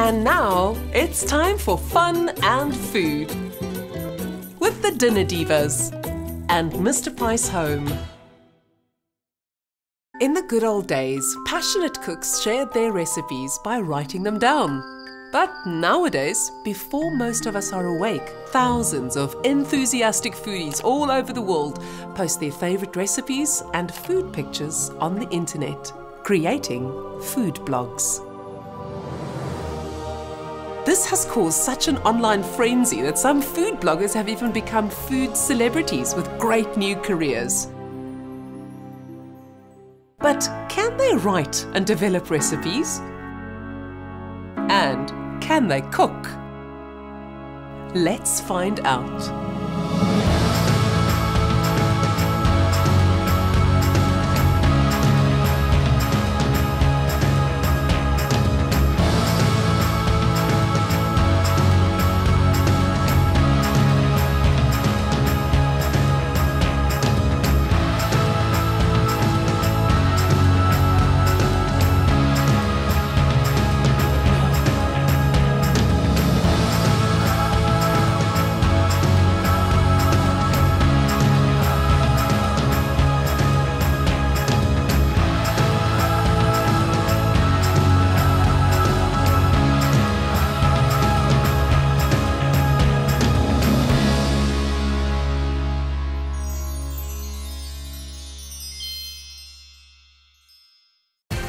And now it's time for fun and food with the Dinner Divas and Mr. Price Home. In the good old days, passionate cooks shared their recipes by writing them down. But nowadays, before most of us are awake, thousands of enthusiastic foodies all over the world post their favorite recipes and food pictures on the internet, creating food blogs. This has caused such an online frenzy that some food bloggers have even become food celebrities with great new careers. But can they write and develop recipes? And can they cook? Let's find out.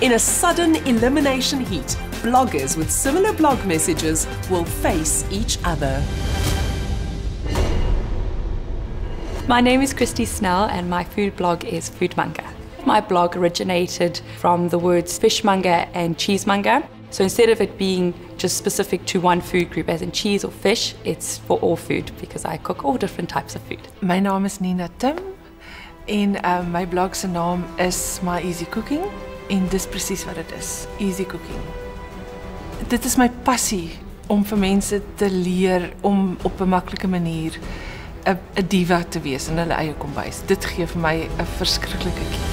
In a sudden elimination heat, bloggers with similar blog messages will face each other. My name is Christy Snell and my food blog is Foodmonger. My blog originated from the words fishmonger and cheesemonger. So instead of it being just specific to one food group, as in cheese or fish, it's for all food because I cook all different types of food. My naam is Nina Tim en my blog se naam is My Easy Cooking. En dis presies wat dit is, easy cooking. Dit is my passie om vir mense te leer om op 'n maklike manier 'n diva te wees in hulle eie kombuis. Dit gee vir my 'n verskriklike kick.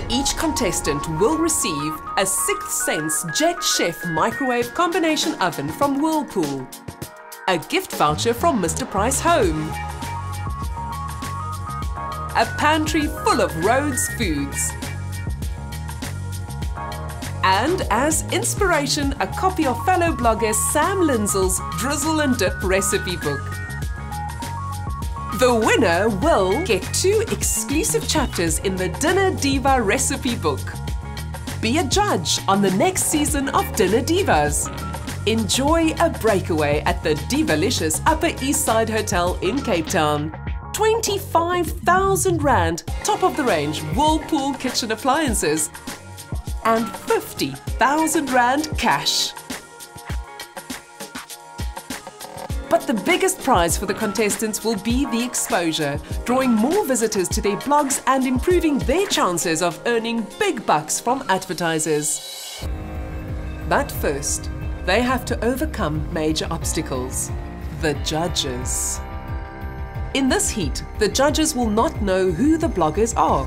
Each contestant will receive a 6th Sense Jet Chef microwave combination oven from Whirlpool, a gift voucher from Mr. Price Home, a pantry full of Rhodes foods, and as inspiration, a copy of fellow blogger Sam Lindsell's Drizzle and Dip recipe book. The winner will get 2 exclusive chapters in the Dinner Diva recipe book. Be a judge on the next season of Dinner Divas. Enjoy a breakaway at the Divalicious Upper East Side Hotel in Cape Town. 25,000 Rand top of the range Whirlpool kitchen appliances and 50,000 Rand cash. But the biggest prize for the contestants will be the exposure, drawing more visitors to their blogs and improving their chances of earning big bucks from advertisers. But first, they have to overcome major obstacles: the judges. In this heat, the judges will not know who the bloggers are.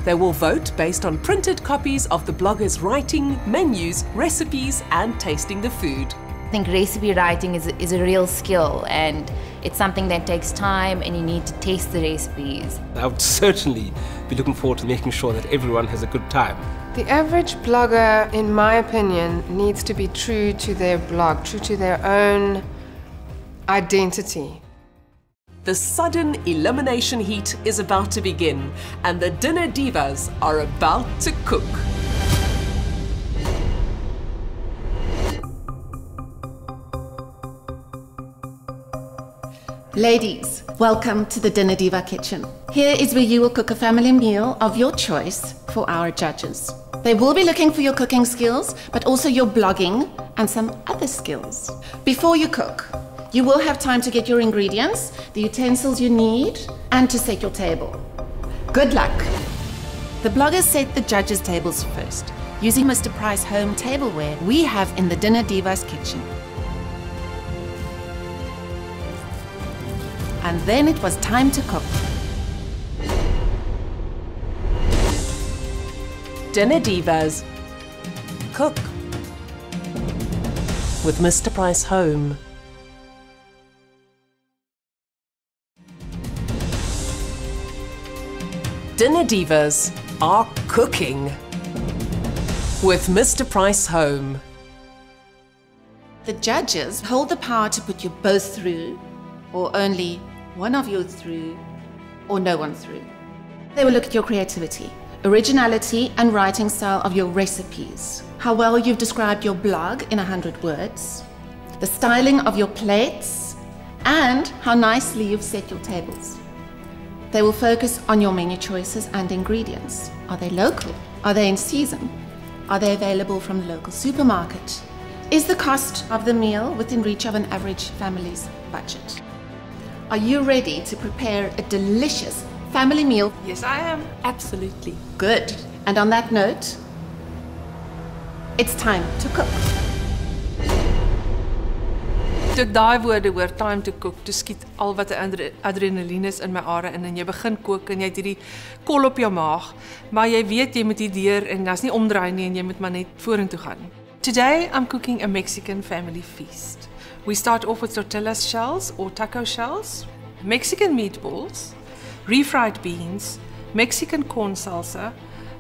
They will vote based on printed copies of the bloggers' writing, menus, recipes, and tasting the food. I think recipe writing is a real skill, and it's something that takes time, and you need to taste the recipes. I would certainly be looking forward to making sure that everyone has a good time. The average blogger, in my opinion, needs to be true to their blog, true to their own identity. The sudden elimination heat is about to begin, and the Dinner Divas are about to cook. Ladies, welcome to the Dinner Diva kitchen. Here is where you will cook a family meal of your choice for our judges. They will be looking for your cooking skills, but also your blogging and some other skills. Before you cook, you will have time to get your ingredients, the utensils you need, and to set your table. Good luck. The bloggers set the judges' tables first, using Mr. Price Home tableware we have in the Dinner Divas kitchen. And then it was time to cook. Dinner Divas. Cook. with Mr. Price Home. Dinner Divas are cooking with Mr. Price Home. The judges hold the power to put you both through, or only one of you through, or no one through. They will look at your creativity, originality, and writing style of your recipes, how well you've described your blog in 100 words, the styling of your plates, and how nicely you've set your tables. They will focus on your menu choices and ingredients. Are they local? Are they in season? Are they available from the local supermarket? Is the cost of the meal within reach of an average family's budget? Are you ready to prepare a delicious family meal? Yes, I am. Absolutely. Good. And on that note, it's time to cook. Toe ek daai woorde hoor, time to cook, toe skiet al wat adrenaline is in my are in en jy begin kook en jy het hierdie kol op jou maag, maar jy weet jy moet hier deur en daar's nie omdraai nie en jy moet maar net vorentoe gaan. Today I'm cooking a Mexican family feast. We start off with tortilla shells or taco shells, Mexican meatballs, refried beans, Mexican corn salsa,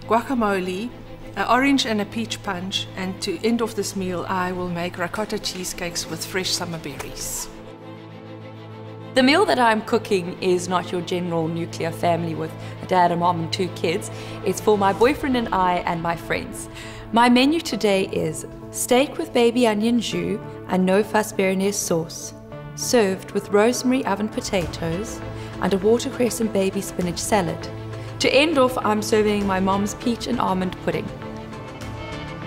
guacamole, an orange and a peach punch, and to end off this meal I will make ricotta cheesecakes with fresh summer berries. The meal that I'm cooking is not your general nuclear family with a dad, a mom and 2 kids. It's for my boyfriend and I and my friends. My menu today is steak with baby onion jus and no-fuss béarnaise sauce, served with rosemary oven potatoes and a watercress and baby spinach salad. To end off, I'm serving my mom's peach and almond pudding.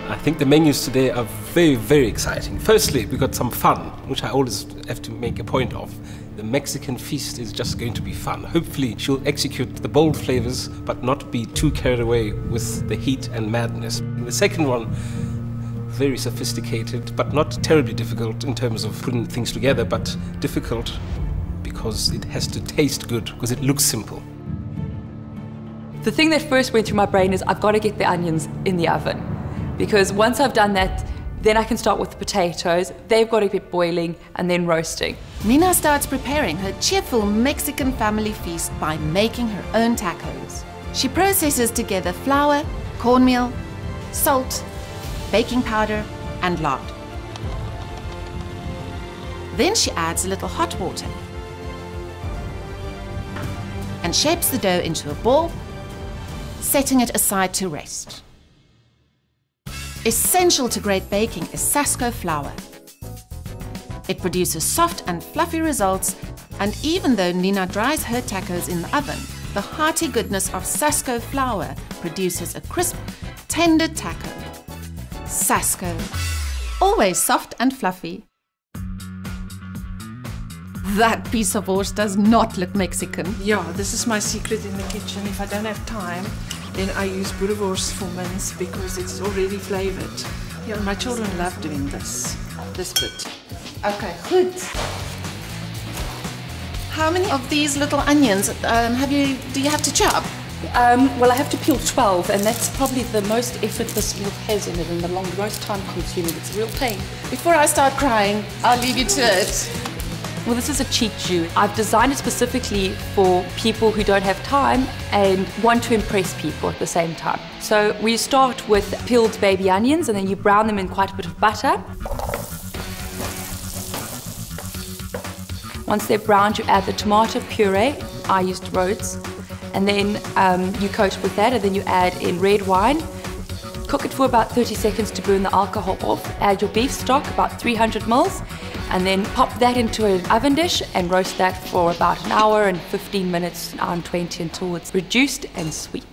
I think the menus today are very, very exciting. Firstly, we got some fun, which I always have to make a point of. The Mexican feast is just going to be fun. Hopefully she'll execute the bold flavors, but not be too carried away with the heat and madness. And the second one, very sophisticated, but not terribly difficult in terms of putting things together, but difficult because it has to taste good, because it looks simple. The thing that first went through my brain is I've got to get the onions in the oven, because once I've done that, then I can start with the potatoes. They've got to get boiling and then roasting. Nina starts preparing her cheerful Mexican family feast by making her own tacos. She processes together flour, cornmeal, salt, baking powder, and lard. Then she adds a little hot water and shapes the dough into a ball, setting it aside to rest. Essential to great baking is Sasco flour. It produces soft and fluffy results, and even though Nina dries her tacos in the oven, the hearty goodness of Sasco flour produces a crisp, tender taco. Sasco, always soft and fluffy. That piece of horse does not look Mexican. Yeah, this is my secret in the kitchen. If I don't have time, then I use boerewors for mince because it's already flavored. Yeah, my children love doing this bit. Okay, good. How many of these little onions do you have to chop? Well, I have to peel 12, and that's probably the most effort this meal has in it and the most time consuming. It's a real pain. Before I start crying, I'll leave you to it. Well, this is a cheat jus. I've designed it specifically for people who don't have time and want to impress people at the same time. So we start with peeled baby onions, and then you brown them in quite a bit of butter. Once they're browned, you add the tomato puree. I used Rhodes. And then you coat it with that, and then you add in red wine. Cook it for about 30 seconds to burn the alcohol off. Add your beef stock, about 300 mils, and then pop that into an oven dish and roast that for about an hour and 15 minutes, an hour and 20, until it's reduced and sweet.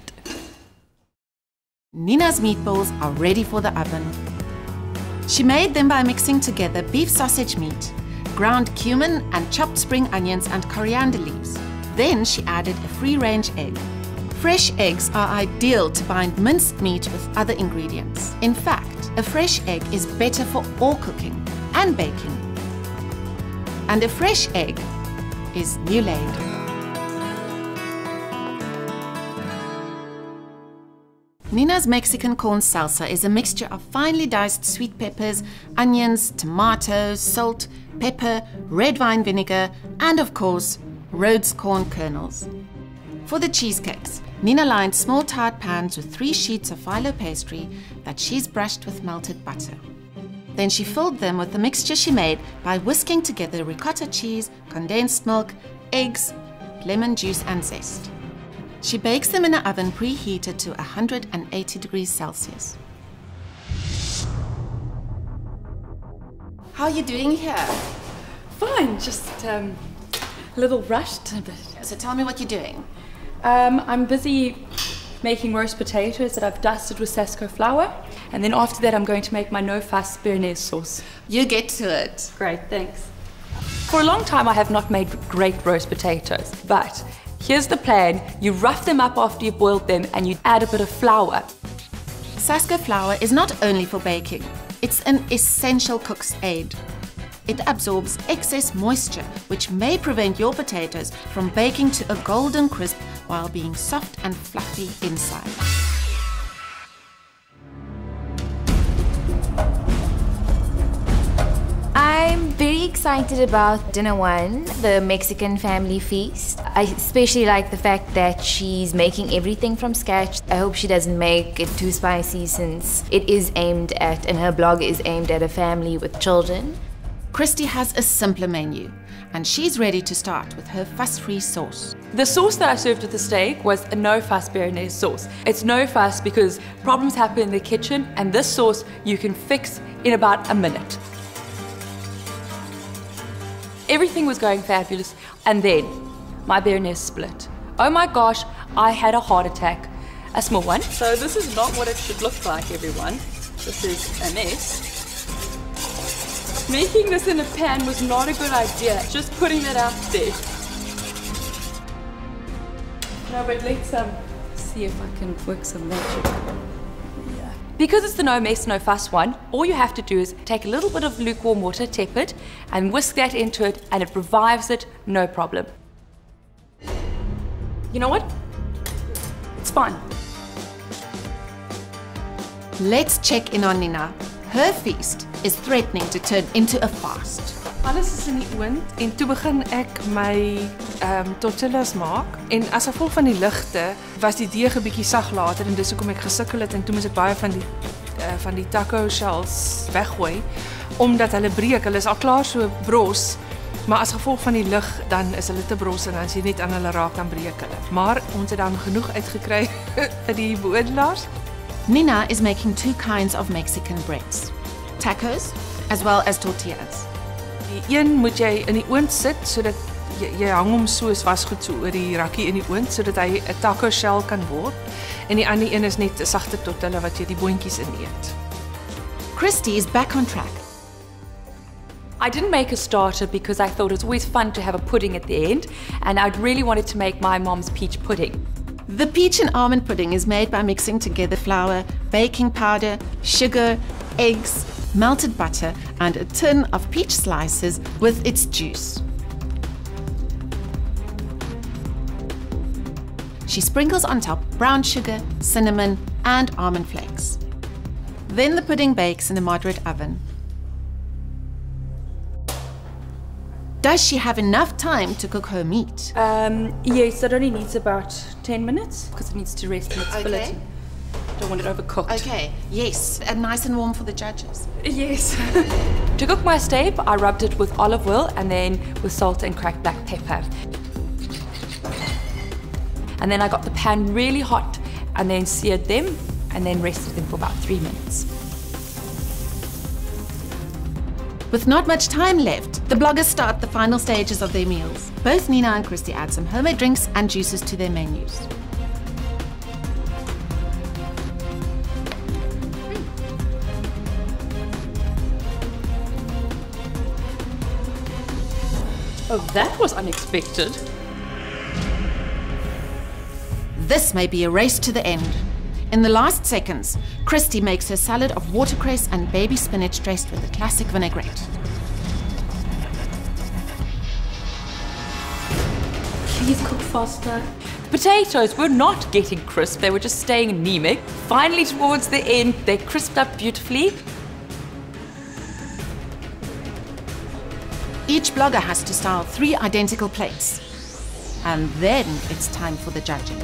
Nina's meatballs are ready for the oven. She made them by mixing together beef sausage meat, ground cumin and chopped spring onions and coriander leaves. Then she added a free-range egg. Fresh eggs are ideal to bind minced meat with other ingredients. In fact, a fresh egg is better for all cooking and baking. And a fresh egg is new laid. Nina's Mexican corn salsa is a mixture of finely diced sweet peppers, onions, tomatoes, salt, pepper, red wine vinegar, and of course, Rhodes corn kernels. For the cheesecakes, Nina lined small tart pans with 3 sheets of phyllo pastry that she's brushed with melted butter. Then she filled them with the mixture she made by whisking together ricotta cheese, condensed milk, eggs, lemon juice and zest. She bakes them in an oven preheated to 180 degrees Celsius. How are you doing here? Fine, just a little rushed. But So tell me what you're doing. I'm busy making roast potatoes that I've dusted with Sasco flour. And then after that, I'm going to make my no-fuss béarnaise sauce. You get to it. Great, thanks. For a long time, I have not made great roast potatoes, but here's the plan. You rough them up after you've boiled them and you add a bit of flour. Sasco flour is not only for baking, it's an essential cook's aid. It absorbs excess moisture, which may prevent your potatoes from baking to a golden crisp while being soft and fluffy inside. I'm very excited about dinner one, the Mexican family feast. I especially like the fact that she's making everything from scratch. I hope she doesn't make it too spicy since it is aimed at, and her blog is aimed at a family with children. Christy has a simpler menu, and she's ready to start with her fuss-free sauce. The sauce that I served with the steak was a no-fuss béarnaise sauce. It's no fuss because problems happen in the kitchen, and this sauce you can fix in about a minute. Everything was going fabulous, and then my béarnaise split. Oh my gosh, I had a heart attack. A small one. So this is not what it should look like, everyone. This is a mess. Making this in a pan was not a good idea. Just putting that out there. No, but let's see if I can work some magic. Yeah. Because it's the no mess, no fuss one, all you have to do is take a little bit of lukewarm water, tepid, and whisk that into it, and it revives it, no problem. You know what? It's fine. Let's check in on Nina. Her feast is threatening to turn into a fast. Alles is in die oond en toe begin ek my tortillas maak en as gevolg van die ligte was die deeg 'n bietjie sag later en dis hoekom ek gesukkel het en toe moes ek baie van die taco shells weggooi omdat hulle breek. Hulle is al klaar so bros, maar as gevolg van die lig dan is hulle te bros en as jy net aan hulle raak dan breek hulle. Maar ons het dan genoeg uitgekry vir die beoordelaars. Nina is making 2 kinds of Mexican breads. Tacos as well as tortillas. Die een moet jy in die oond sit sodat jy hang hom soos wasgoed so oor die rakkie in die oond sodat hy 'n taco shell kan word en die ander een is net 'n sagte tortilla wat jy die boontjies in eet. Christy is back on track. I didn't make a starter because I thought it's always fun to have a pudding at the end, and I'd really wanted to make my mom's peach pudding. The peach and almond pudding is made by mixing together flour, baking powder, sugar, eggs, melted butter, and a tin of peach slices with its juice. She sprinkles on top brown sugar, cinnamon, and almond flakes. Then the pudding bakes in a moderate oven. Does she have enough time to cook her meat? Yes, it only needs about 10 minutes because it needs to rest in its Okay. fillet. Don't want it overcooked. Okay, yes, and nice and warm for the judges. Yes. To cook my steak, I rubbed it with olive oil and then with salt and cracked black pepper. And then I got the pan really hot and then seared them and then rested them for about 3 minutes. With not much time left, the bloggers start the final stages of their meals. Both Nina and Christy add some homemade drinks and juices to their menus. Oh, that was unexpected. This may be a race to the end. In the last seconds, Christy makes her salad of watercress and baby spinach dressed with a classic vinaigrette. Please cook faster. Potatoes were not getting crisp, they were just staying anemic. Finally, towards the end, they crisped up beautifully. Each blogger has to style 3 identical plates. And then it's time for the judging.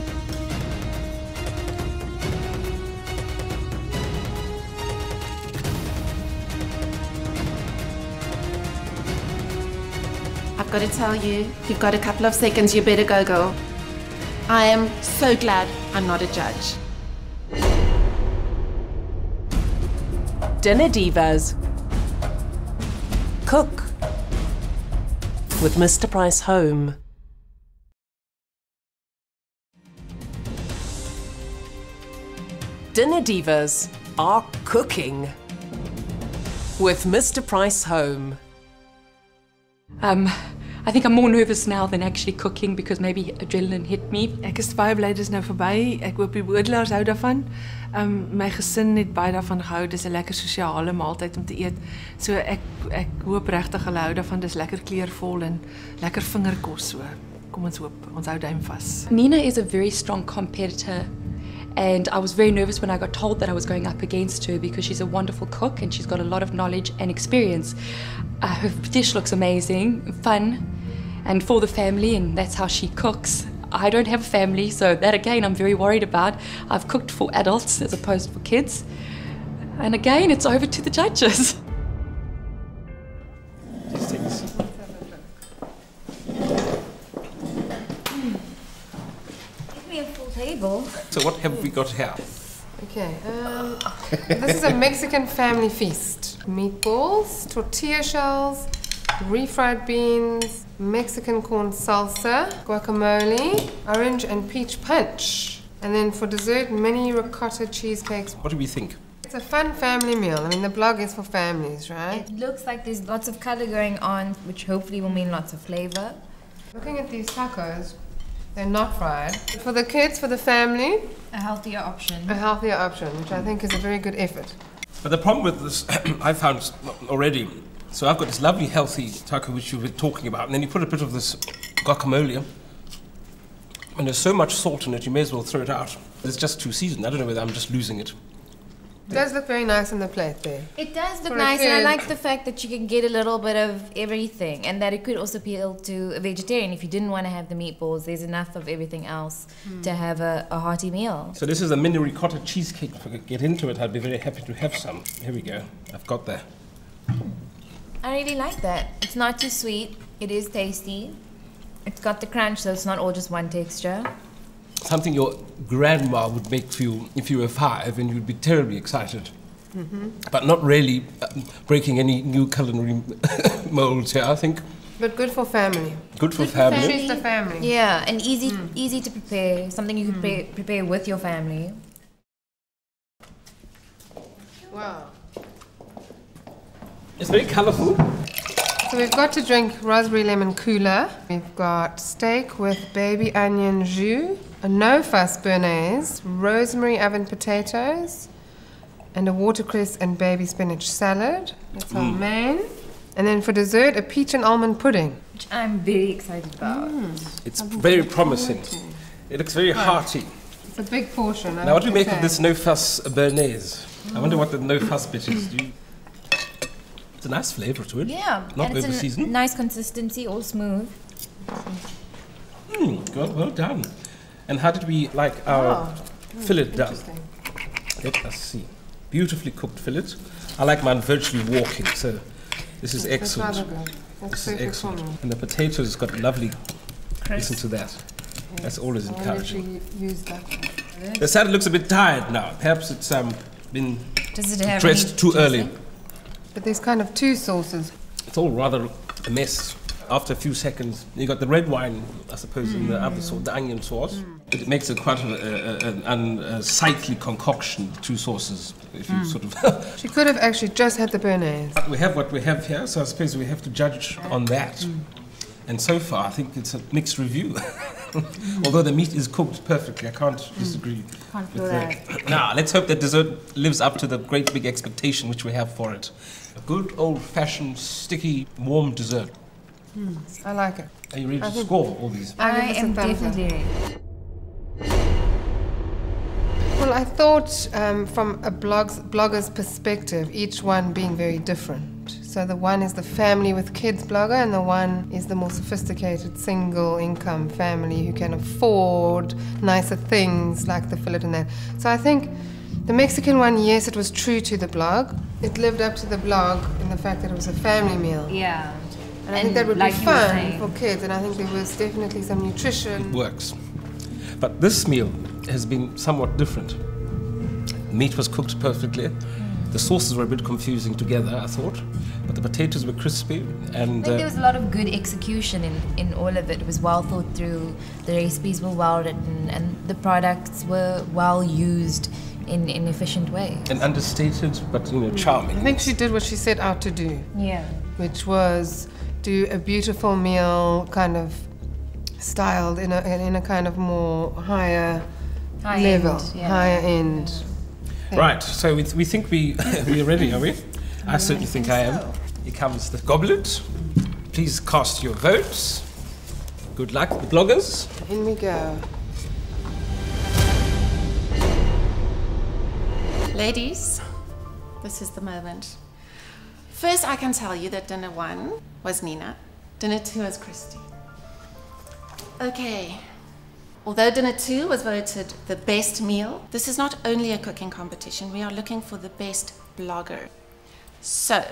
I've got to tell you, you've got a couple of seconds, you better go, girl. I am so glad I'm not a judge. Dinner Divas. Cook with Mr. Price Home. Dinner Divas are cooking with Mr. Price Home. I think I'm more nervous now than actually cooking because maybe adrenaline hit me. Ek is baie bly dis nou verby. Ek hoop die boodelaars hou daarvan. My gesin het baie daarvan gehou. Dis 'n lekker sosiale maaltyd om te eet. So ek hoop regtig hulle hou daarvan. Dis lekker kleurvol en lekker vingerkos so. Kom ons hoop. Ons hou duim vas. Nina is a very strong competitor. And I was very nervous when I got told that I was going up against her because she's a wonderful cook and she's got a lot of knowledge and experience. Her dish looks amazing, fun, and for the family, and that's how she cooks. I don't have a family, so that again I'm very worried about. I've cooked for adults as opposed for kids. And again, it's over to the judges. Just take a seat. Give me a full table. So what have we got here? Okay, this is a Mexican family feast. Meatballs, tortilla shells, refried beans, Mexican corn salsa, guacamole, orange and peach punch. And then for dessert, mini ricotta cheesecakes. What do we think? It's a fun family meal. I mean, the blog is for families, right? It looks like there's lots of color going on, which hopefully will mean lots of flavor. Looking at these tacos, they're not fried. For the kids, for the family, A healthier option. a healthier option, which I think is a very good effort. But the problem with this, I found already, so I've got this lovely healthy taco which you were talking about, and then you put a bit of this guacamole, and there's so much salt in it, you may as well throw it out. It's just too seasoned. I don't know whether I'm just losing it. It does look very nice on the plate there. It does look For a nice, and I kid. like the fact that you can get a little bit of everything, and that it could also appeal to a vegetarian. If you didn't want to have the meatballs, there's enough of everything else to have a hearty meal. So this is a mini ricotta cheesecake. If I could get into it, I'd be very happy to have some. Here we go. I've got that. I really like that. It's not too sweet. It is tasty. It's got the crunch, so it's not all just one texture. Something your grandma would make for you if you were 5, and you'd be terribly excited. But not really breaking any new culinary molds here, I think. But good for family. Good for family. Feast the family. Yeah, and easy to prepare. Something you can prepare with your family. Wow. It's very colourful. So we've got to drink raspberry lemon cooler. We've got steak with baby onion jus, a no-fuss béarnaise, rosemary oven potatoes, and a watercress and baby spinach salad. That's our main. And then for dessert, a peach and almond pudding. Which I'm very excited about. It's very promising. It looks very hearty. It's a big portion. Now, what do you make of this no-fuss béarnaise? I wonder what the no-fuss bit is. It's a nice flavour to it. Yeah, Not and it's over-seasoned. a nice consistency, all smooth. Good, well done. And how did we like our fillet done? Let us see. Beautifully cooked fillet. I like mine virtually walking, so this is That's rather excellent. good. That's This is perfect for excellent. me. And the potatoes got lovely. Listen to that. That's always I'll encouraging. literally use that. The salad looks a bit tired now. Perhaps it's been Does it have dressed any too early. dressing? But there's kind of 2 sauces. It's all rather a mess. After a few seconds, you got the red wine, I suppose, and the other sauce, the onion sauce. It makes it quite an unsightly concoction, the 2 sauces. If you sort of She could have actually just had the béarnaise. we have what we have here, so I suppose we have to judge on that. And so far, I think it's a mixed review. Although the meat is cooked perfectly, I can't disagree with that. Now, let's hope that dessert lives up to the great big expectation which we have for it. A good old-fashioned, sticky, warm dessert. I like it. Are you ready to score all these? I give this a am thumbs up. definitely ready. Well, I thought from a blogger's perspective, each one being very different. So the one is the family with kids blogger, and the one is the more sophisticated single income family who can afford nicer things like the fillet and that. So I think the Mexican one, yes, it was true to the blog. It lived up to the blog in the fact that it was a family meal. Yeah. And I think that would be fun for kids, and I think there was definitely some nutrition. It works. But this meal has been somewhat different. Meat was cooked perfectly. The sauces were a bit confusing together, I thought, but the potatoes were crispy, and I think there was a lot of good execution in all of it. It was well thought through, the recipes were well written, and the products were well used in an efficient way. and understated, but charming. I think she did what she set out to do, Yeah. which was do a beautiful meal, kind of styled in a kind of more higher level, higher end. Right, so we think we're ready, are we? I certainly think I am. Here comes the goblet. Please cast your votes. Good luck, the bloggers. In we go. Ladies, this is the moment. First, I can tell you that dinner 1 was Nina, dinner 2 was Christy. Okay. Although dinner 2 was voted the best meal, this is not only a cooking competition, we are looking for the best blogger. So,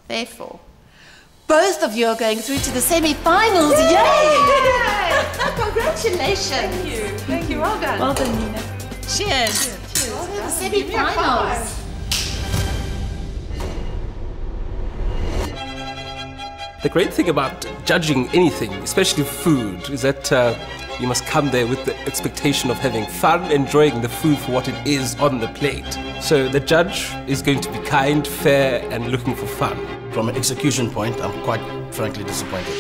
therefore, both of you are going through to the semi-finals. Yay! Congratulations. Thank you, well done. Well done, Nina. Cheers. Well done. The semi-finals. The great thing about judging anything, especially food, is that you must come there with the expectation of having fun, enjoying the food for what it is on the plate. So the judge is going to be kind, fair, and looking for fun. From an execution point, I'm quite frankly disappointed.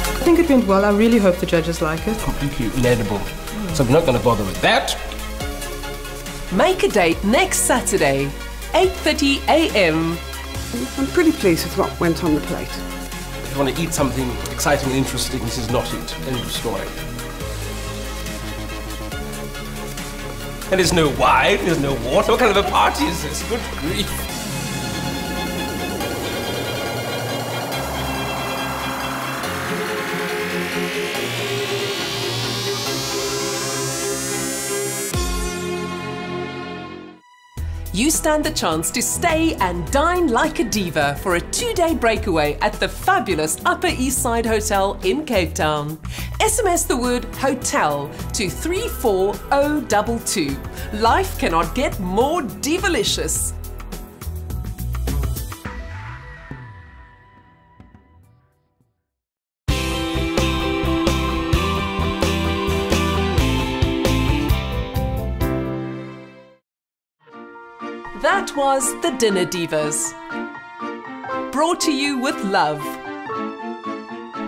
I think it went well. I really hope the judges like it. Completely inedible. So we're not going to bother with that. Make a date next Saturday, 8:30 a.m. I'm pretty pleased with what went on the plate. If you want to eat something exciting and interesting, this is not it. End of story. And there's no wine, there's no water. What kind of a party is this? Good grief. You stand the chance to stay and dine like a diva for a 2-day breakaway at the fabulous Upper East Side Hotel in Cape Town. SMS the word hotel to 34022. Life cannot get more divalicious. That was the Dinner Divas. Brought to you with love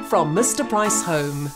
from Mr. Price Home.